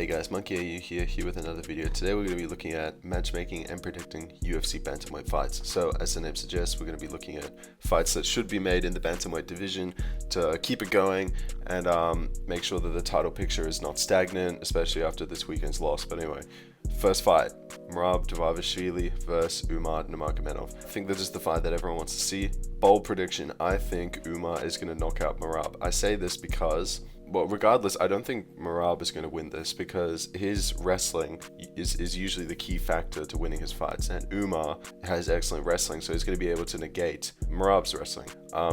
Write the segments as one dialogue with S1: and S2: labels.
S1: Hey guys, Monke AU here with another video. Today we're going to be looking at matchmaking and predicting UFC bantamweight fights. So as the name suggests, we're going to be looking at fights that should be made in the bantamweight division to keep it going and make sure that the title picture is not stagnant, especially after this weekend's loss. But anyway, first fight, Merab Dvalishvili versus Umar Nurmagomedov. I think this is the fight that everyone wants to see. Bold prediction, I think Umar is going to knock out Merab. I say this because, well, regardless, I don't think Merab is going to win this because his wrestling is usually the key factor to winning his fights, and Umar has excellent wrestling, so he's going to be able to negate Merab's wrestling.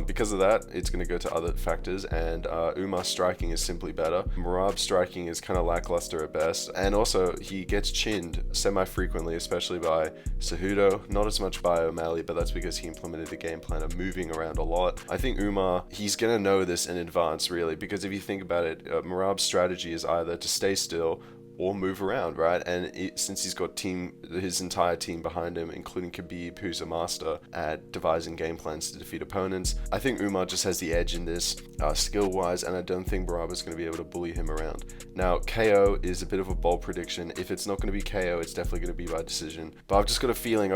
S1: Because of that, it's going to go to other factors, and Umar's striking is simply better. Merab's striking is kind of lackluster at best, and also he gets chinned semi-frequently, especially by Cejudo, not as much by O'Malley, but that's because he implemented a game plan of moving around a lot. I think Umar, he's going to know this in advance, really, because if you think about it, Merab's strategy is either to stay still or move around, right? And since he's got his entire team behind him, including Khabib, who's a master at devising game plans to defeat opponents, I think Umar just has the edge in this skill-wise, and I don't think Merab is going to be able to bully him around. Now, KO is a bit of a bold prediction. If it's not going to be KO, it's definitely going to be by decision. But I've got a feeling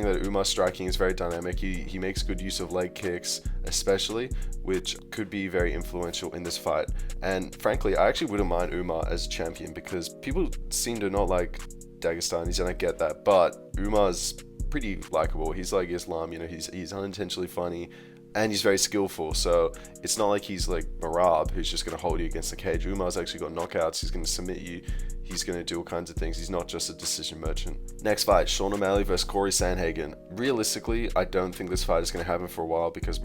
S1: that Umar's striking is very dynamic. He makes good use of leg kicks, especially, which could be very influential in this fight. And frankly, I actually wouldn't mind Umar as champion because people seem to not like Dagestanis, and I get that, but Umar's pretty likable. He's like Islam, he's unintentionally funny, and he's very skillful, so it's not like he's like Merab, who's just going to hold you against the cage. Umar's actually got knockouts, he's going to submit you, he's going to do all kinds of things. He's not just a decision merchant. Next fight, Sean O'Malley versus Corey Sandhagen. Realistically, I don't think this fight is going to happen for a while because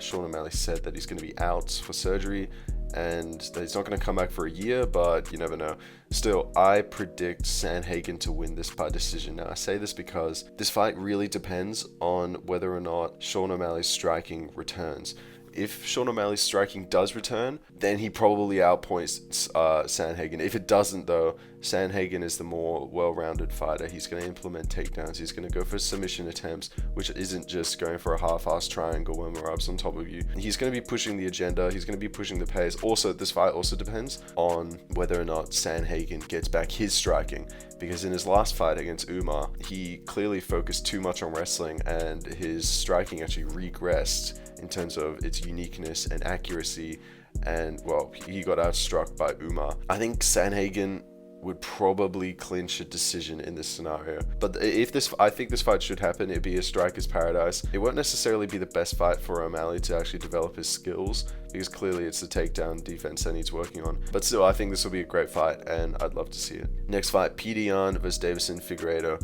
S1: Sean O'Malley said that he's going to be out for surgery and that he's not going to come back for a year, but you never know. Still, I predict Sandhagen to win this by decision. Now, I say this because this fight really depends on whether or not Sean O'Malley's striking returns. If Sean O'Malley's striking does return, then he probably outpoints Sandhagen. If it doesn't, though, Sandhagen is the more well-rounded fighter. He's going to implement takedowns. He's going to go for submission attempts, which isn't just going for a half-assed triangle when Merab's on top of you. He's going to be pushing the agenda. He's going to be pushing the pace. Also, this fight also depends on whether or not Sandhagen gets back his striking, because in his last fight against Umar, he clearly focused too much on wrestling, and his striking actually regressed in terms of its uniqueness and accuracy, and well, he got outstruck by Umar. I think Sandhagen would probably clinch a decision in this scenario, but I think this fight should happen. It'd be a striker's paradise. It won't necessarily be the best fight for O'Malley to actually develop his skills, because clearly it's the takedown defense that he's working on, but still, I think this will be a great fight and I'd love to see it. Next fight, Petr Yan versus Deiveson Figueiredo.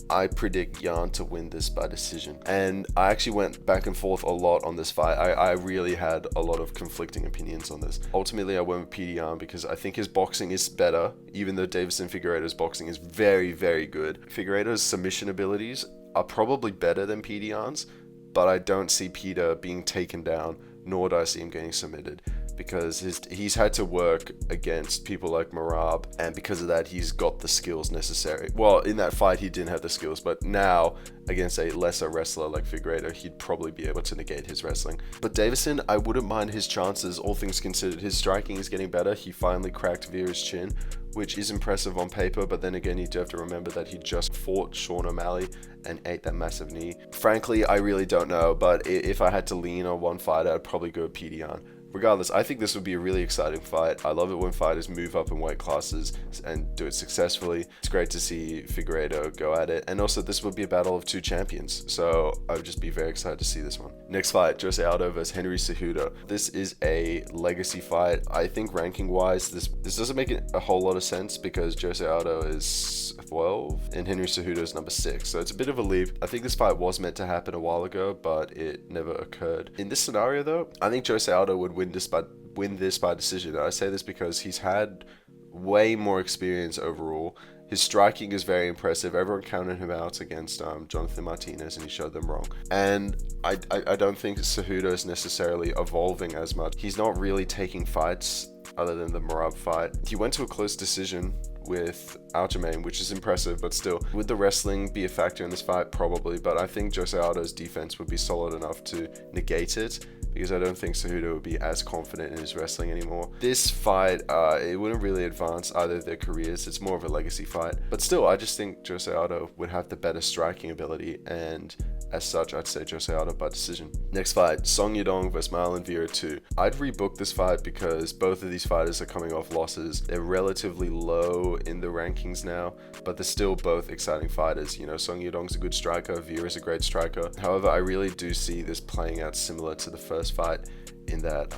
S1: I predict Yan to win this by decision, and I actually went back and forth a lot on this fight. I really had a lot of conflicting opinions on this. Ultimately, I went with Petr Yan because I think his boxing is better, even though Deiveson Figueiredo's boxing is very, very good. Figueiredo's submission abilities are probably better than Petr Yan's, but I don't see Peter being taken down, nor do I see him getting submitted, because he's had to work against people like Merab, and because of that, he's got the skills necessary. Well, in that fight, he didn't have the skills, but now, against a lesser wrestler like Figueiredo, he'd probably be able to negate his wrestling. But Deiveson, I wouldn't mind his chances, all things considered. His striking is getting better. He finally cracked Vera's chin, which is impressive on paper, but then again, you do have to remember that he just fought Sean O'Malley and ate that massive knee. Frankly, I really don't know, but if I had to lean on one fighter, I'd probably go Petr Yan. Regardless, I think this would be a really exciting fight. I love it when fighters move up in weight classes and do it successfully. It's great to see Figueiredo go at it. And also, this would be a battle of two champions, so I would just be very excited to see this one. Next fight, Jose Aldo versus Henry Cejudo. This is a legacy fight. I think ranking-wise, this doesn't make a whole lot of sense because Jose Aldo is 12 and Henry Cejudo is number 6, so it's a bit of a leap. I think this fight was meant to happen a while ago, but it never occurred. In this scenario, though, I think Jose Aldo would win this by decision. I say this because he's had way more experience overall. His striking is very impressive. Everyone counted him out against Jonathan Martinez, and he showed them wrong. And I don't think Cejudo is necessarily evolving as much. He's not really taking fights other than the Merab fight. He went to a close decision with Aljamain, which is impressive, but still, would the wrestling be a factor in this fight? Probably, but I think Jose Aldo's defense would be solid enough to negate it, because I don't think Cejudo would be as confident in his wrestling anymore. This fight, it wouldn't really advance either of their careers. It's more of a legacy fight, but still, I just think Jose Aldo would have the better striking ability, and as such, I'd say Jose Aldo by decision. Next fight, Song Yadong vs Marlon Vera 2. I'd rebook this fight because both of these fighters are coming off losses. They're relatively low in the rankings now, but they're still both exciting fighters. You know, Song Yadong's a good striker, Vera's a great striker. However, I really do see this playing out similar to the first fight in that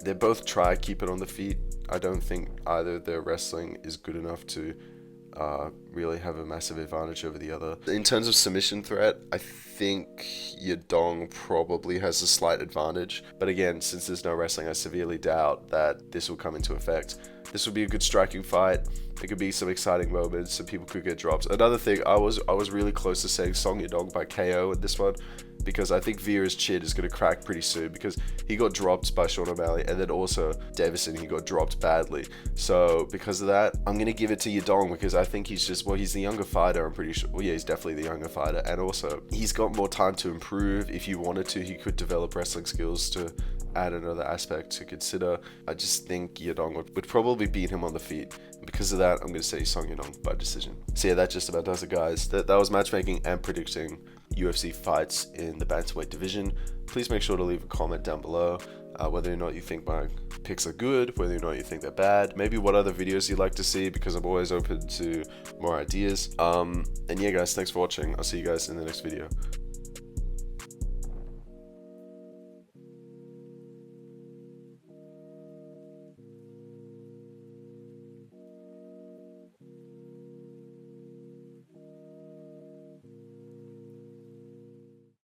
S1: they both try to keep it on the feet. I don't think either their wrestling is good enough to really have a massive advantage over the other. In terms of submission threat, I think Yadong probably has a slight advantage, but again, since there's no wrestling, I severely doubt that this will come into effect. This would be a good striking fight. There could be some exciting moments, so people could get drops. Another thing, I was really close to saying Song Yadong by KO in this one, because I think Vera's chin is going to crack pretty soon, because he got dropped by Sean O'Malley, and then also Davison, he got dropped badly. So because of that, I'm going to give it to Yadong, because I think he's just, well, he's the younger fighter, I'm pretty sure. Well, yeah, he's definitely the younger fighter, and also he's got more time to improve. If he wanted to, he could develop wrestling skills to add another aspect to consider. I just think Yadong would probably beat him on the feet. And because of that, I'm going to say Song Yadong by decision. So yeah, that just about does it, guys. That was matchmaking and predicting UFC fights in the Bantamweight division. Please make sure to leave a comment down below whether or not you think my picks are good, whether or not you think they're bad, maybe what other videos you'd like to see, because I'm always open to more ideas. And yeah, guys, thanks for watching. I'll see you guys in the next video.